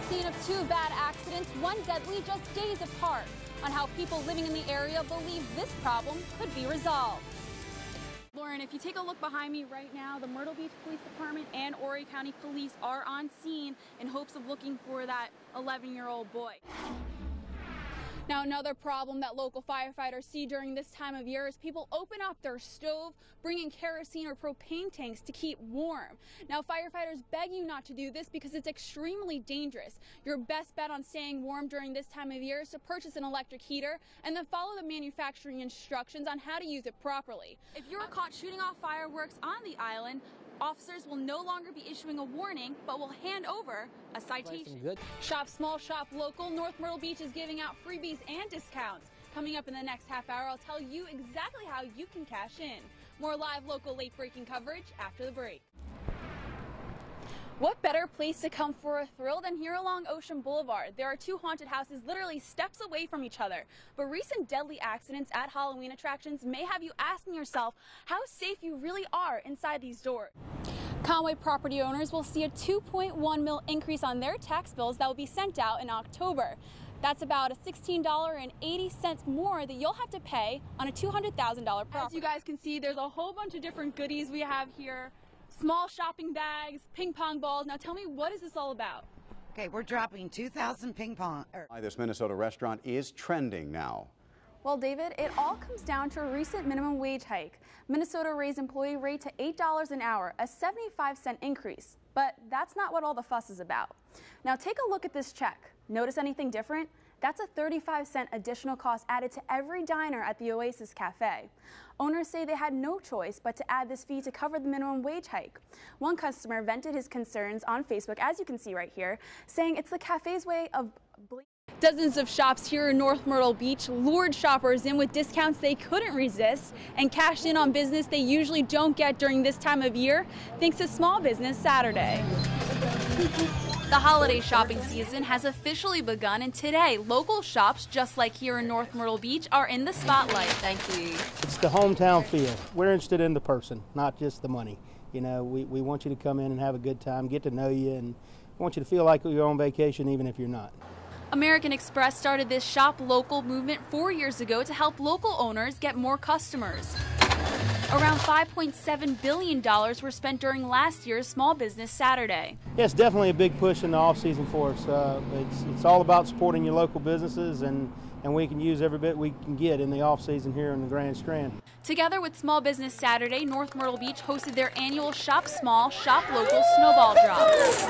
scene of two bad accidents, one deadly just days apart, on how people living in the area believe this problem could be resolved. Lauren, if you take a look behind me right now, the Myrtle Beach Police Department and Horry County Police are on scene in hopes of looking for that 11-year-old boy. Now, another problem that local firefighters see during this time of year is people open up their stove, bring in kerosene or propane tanks to keep warm. Now, firefighters beg you not to do this because it's extremely dangerous. Your best bet on staying warm during this time of year is to purchase an electric heater and then follow the manufacturing instructions on how to use it properly. If you're caught shooting off fireworks on the island, officers will no longer be issuing a warning, but will hand over a citation. Shop small, shop local. North Myrtle Beach is giving out freebies and discounts. Coming up in the next half hour, I'll tell you exactly how you can cash in. More live local late-breaking coverage after the break. What better place to come for a thrill than here along Ocean Boulevard? There are two haunted houses literally steps away from each other. But recent deadly accidents at Halloween attractions may have you asking yourself how safe you really are inside these doors. Conway property owners will see a $2.1 million increase on their tax bills that will be sent out in October. That's about a $16.80 more that you'll have to pay on a $200,000 property. As you guys can see, there's a whole bunch of different goodies we have here. Small shopping bags, ping pong balls. Now tell me, what is this all about? Okay, we're dropping 2,000 ping pong. This Minnesota restaurant is trending now. Well, David, it all comes down to a recent minimum wage hike. Minnesota raised employee rate to $8 an hour, a 75-cent increase. But that's not what all the fuss is about. Now take a look at this check. Notice anything different? That's a 35-cent additional cost added to every diner at the Oasis Cafe. Owners say they had no choice but to add this fee to cover the minimum wage hike. One customer vented his concerns on Facebook, as you can see right here, saying it's the cafe's way of Dozens of shops here in North Myrtle Beach lured shoppers in with discounts they couldn't resist and cashed in on business they usually don't get during this time of year, thanks to Small Business Saturday. The holiday shopping season has officially begun, and today, local shops, just like here in North Myrtle Beach, are in the spotlight. Thank you. It's the hometown feel. We're interested in the person, not just the money. You know, we want you to come in and have a good time, get to know you, and we want you to feel like you're on vacation even if you're not. American Express started this Shop Local movement 4 years ago to help local owners get more customers. Around $5.7 billion were spent during last year's Small Business Saturday. Yeah, it's definitely a big push in the off-season for us. It's all about supporting your local businesses, and we can use every bit we can get in the off-season here in the Grand Strand. Together with Small Business Saturday, North Myrtle Beach hosted their annual Shop Small, Shop Local snowball drops.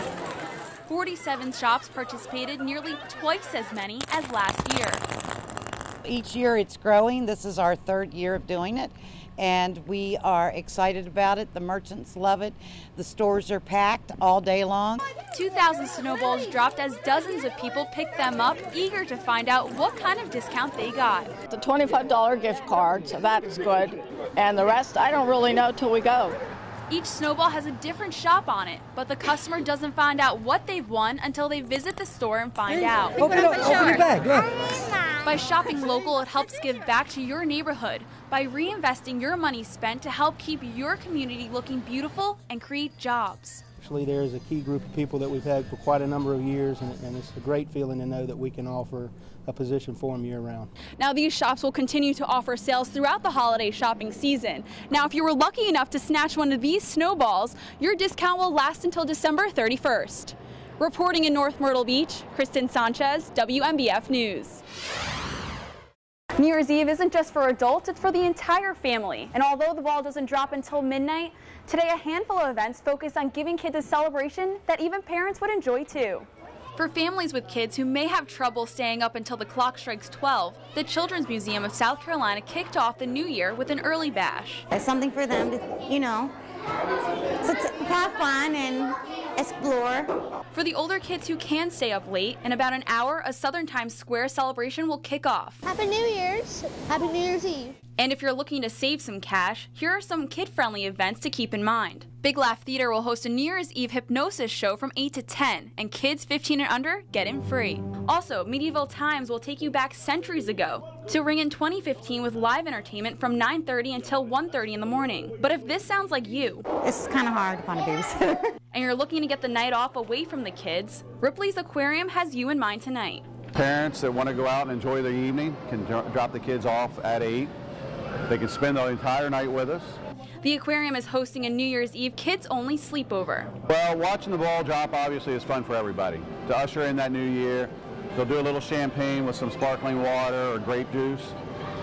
47 shops participated, nearly twice as many as last year. Each year it's growing. This is our third year of doing it, and we are excited about it. The merchants love it. The stores are packed all day long. 2,000 snowballs dropped as dozens of people picked them up, eager to find out what kind of discount they got. The $25 gift card, so that's good. And the rest, I don't really know till we go. Each snowball has a different shop on it, but the customer doesn't find out what they've won until they visit the store and find out. Open your bag, look. By shopping local, it helps give back to your neighborhood by reinvesting your money spent to help keep your community looking beautiful and create jobs. Actually, there's a key group of people that we've had for quite a number of years, and it's a great feeling to know that we can offer a position for them year-round. Now, these shops will continue to offer sales throughout the holiday shopping season. Now, if you were lucky enough to snatch one of these snowballs, your discount will last until December 31st. Reporting in North Myrtle Beach, Kristin Sanchez, WMBF News. New Year's Eve isn't just for adults, it's for the entire family. And although the ball doesn't drop until midnight, today a handful of events focus on giving kids a celebration that even parents would enjoy too. For families with kids who may have trouble staying up until the clock strikes 12, the Children's Museum of South Carolina kicked off the new year with an early bash. It's something for them to, you know, to have fun and explore. For the older kids who can stay up late, in about an hour, a Southern Times Square celebration will kick off. Happy New Year's. Happy New Year's Eve. And if you're looking to save some cash, here are some kid-friendly events to keep in mind. Big Laugh Theater will host a New Year's Eve hypnosis show from 8 to 10, and kids 15 and under get in free. Also, Medieval Times will take you back centuries ago to ring in 2015 with live entertainment from 9:30 until 1:30 in the morning. But if this sounds like you, It's kind of hard to find a babysitter. and you're looking to get the night off away from the kids, Ripley's Aquarium has you in mind tonight. Parents that want to go out and enjoy their evening can drop the kids off at 8. They can spend the entire night with us. The aquarium is hosting a New Year's Eve kids-only sleepover. Well, watching the ball drop obviously is fun for everybody. To usher in that new year, they'll do a little champagne with some sparkling water or grape juice,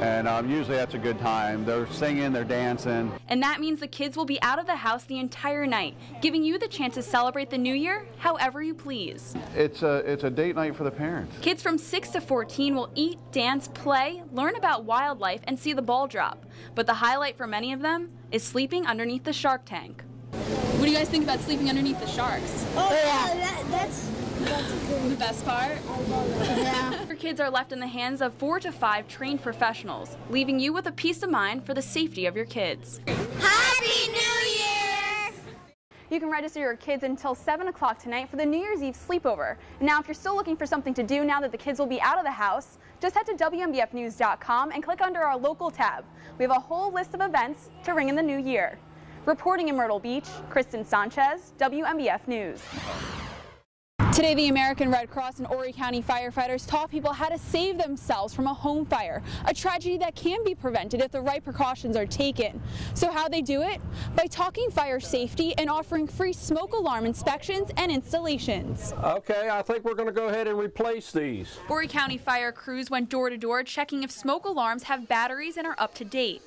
and usually that's a good time. They're singing, they're dancing. And that means the kids will be out of the house the entire night, giving you the chance to celebrate the new year however you please. It's a date night for the parents. Kids from 6 to 14 will eat, dance, play, learn about wildlife, and see the ball drop. But the highlight for many of them is sleeping underneath the shark tank. What do you guys think about sleeping underneath the sharks? Oh, yeah, that's good. The best part? Yeah. Your kids are left in the hands of 4 to 5 trained professionals, leaving you with a peace of mind for the safety of your kids. Happy New Year! You can register your kids until 7 o'clock tonight for the New Year's Eve sleepover. And now if you're still looking for something to do now that the kids will be out of the house, just head to WMBFnews.com and click under our local tab. We have a whole list of events to ring in the new year. Reporting in Myrtle Beach, Kristin Sanchez, WMBF News. Today, the American Red Cross and Horry County firefighters taught people how to save themselves from a home fire, a tragedy that can be prevented if the right precautions are taken. So how they do it? By talking fire safety and offering free smoke alarm inspections and installations. Okay, I think we're going to go ahead and replace these. Horry County fire crews went door to door checking if smoke alarms have batteries and are up to date.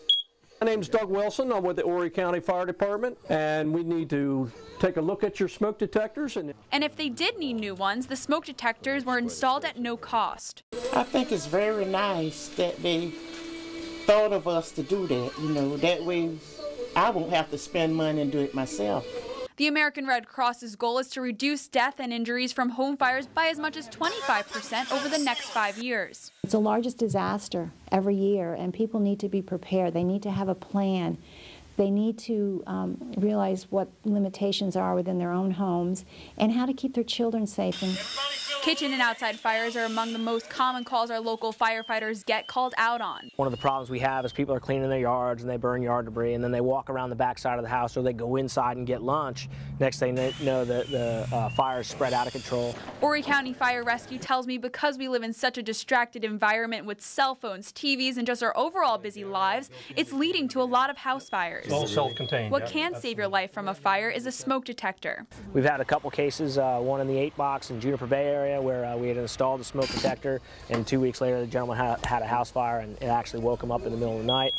My name's Doug Wilson. I'm with the Horry County Fire Department, and we need to take a look at your smoke detectors. And if they did need new ones, the smoke detectors were installed at no cost. I think it's very nice that they thought of us to do that, that way I won't have to spend money and do it myself. The American Red Cross's goal is to reduce death and injuries from home fires by as much as 25% over the next 5 years. It's the largest disaster every year, and people need to be prepared. They need to have a plan. They need to realize what limitations are within their own homes and how to keep their children safe. Kitchen and outside fires are among the most common calls our local firefighters get called out on. One of the problems we have is people are cleaning their yards and they burn yard debris, and then they walk around the back side of the house or they go inside and get lunch. Next thing they know, the fire is spread out of control. Horry County Fire Rescue tells me because we live in such a distracted environment with cell phones, TVs, and just our overall busy lives, it's leading to a lot of house fires. All self-contained. What can save your life from a fire is a smoke detector. We've had a couple cases, one in the 8 box in Juniper Bay area where we had installed a smoke detector, and 2 weeks later the gentleman had a house fire and it actually woke him up in the middle of the night,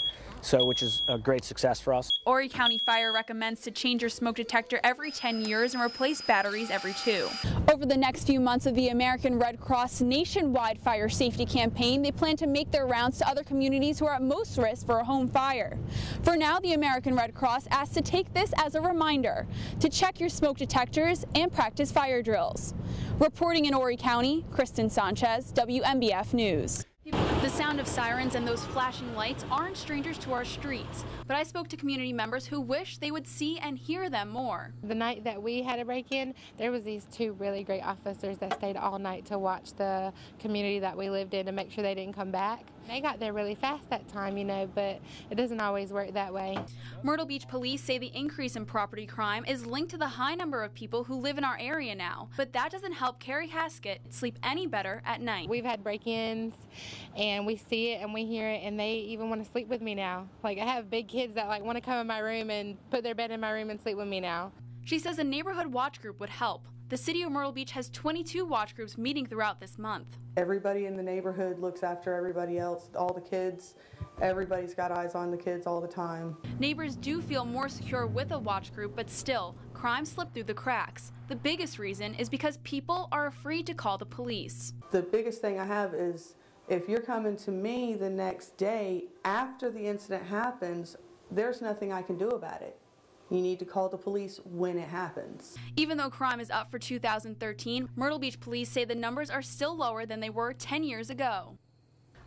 which is a great success for us. Horry County Fire recommends to change your smoke detector every 10 years and replace batteries every 2. Over the next few months of the American Red Cross nationwide fire safety campaign, they plan to make their rounds to other communities who are at most risk for a home fire. For now, the American Red Cross asks to take this as a reminder to check your smoke detectors and practice fire drills. Reporting in Horry County, Kristin Sanchez, WMBF News. The sound of sirens and those flashing lights aren't strangers to our streets, but I spoke to community members who wish they would see and hear them more. The night that we had a break-in, there was these 2 really great officers that stayed all night to watch the community that we lived in to make sure they didn't come back. They got there really fast that time, but it doesn't always work that way. Myrtle Beach police say the increase in property crime is linked to the high number of people who live in our area now, but that doesn't help Carrie Haskett sleep any better at night. We've had break-ins, and we see it and we hear it, and they even want to sleep with me now. I have big kids that want to come in my room and put their bed in my room and sleep with me now. She says a neighborhood watch group would help. The city of Myrtle Beach has 22 watch groups meeting throughout this month. Everybody in the neighborhood looks after everybody else, all the kids. Everybody's got eyes on the kids all the time. Neighbors do feel more secure with a watch group, but still, crime slip through the cracks. The biggest reason is because people are afraid to call the police. The biggest thing I have is if you're coming to me the next day after the incident happens, there's nothing I can do about it. You need to call the police when it happens. Even though crime is up for 2013, Myrtle Beach police say the numbers are still lower than they were 10 years ago.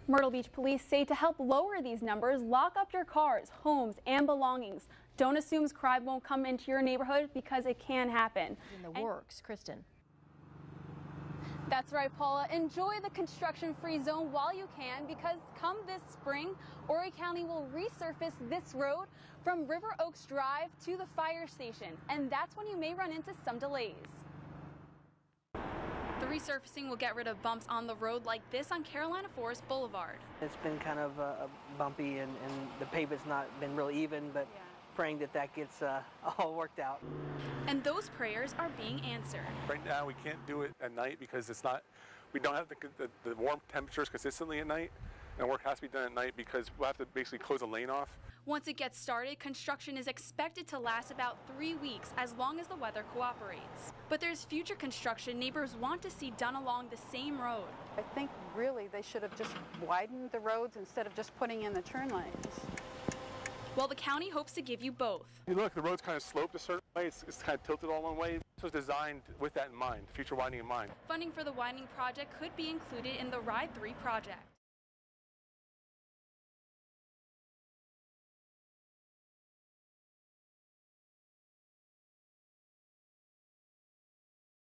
Myrtle Beach police say to help lower these numbers, lock up your cars, homes, and belongings. Don't assume crime won't come into your neighborhood, because it can happen. In the works, Kristin. That's right, Paula. Enjoy the construction-free zone while you can, because come this spring, Horry County will resurface this road from River Oaks Drive to the fire station, and that's when you may run into some delays. The resurfacing will get rid of bumps on the road like this on Carolina Forest Boulevard. It's been kind of bumpy, and the pavement's not been really even, but praying that gets all worked out. And those prayers are being answered. Right now we can't do it at night because we don't have the warm temperatures consistently at night, and work has to be done at night because we'll have to basically close a lane off. Once it gets started, construction is expected to last about 3 weeks, as long as the weather cooperates. But there's future construction neighbors want to see done along the same road. I think really they should have just widened the roads instead of just putting in the turn lanes. Well, the county hopes to give you both. You look, the road's kind of sloped a certain way. It's kind of tilted all one way. This was designed with that in mind, future widening in mind. Funding for the widening project could be included in the Ride 3 project.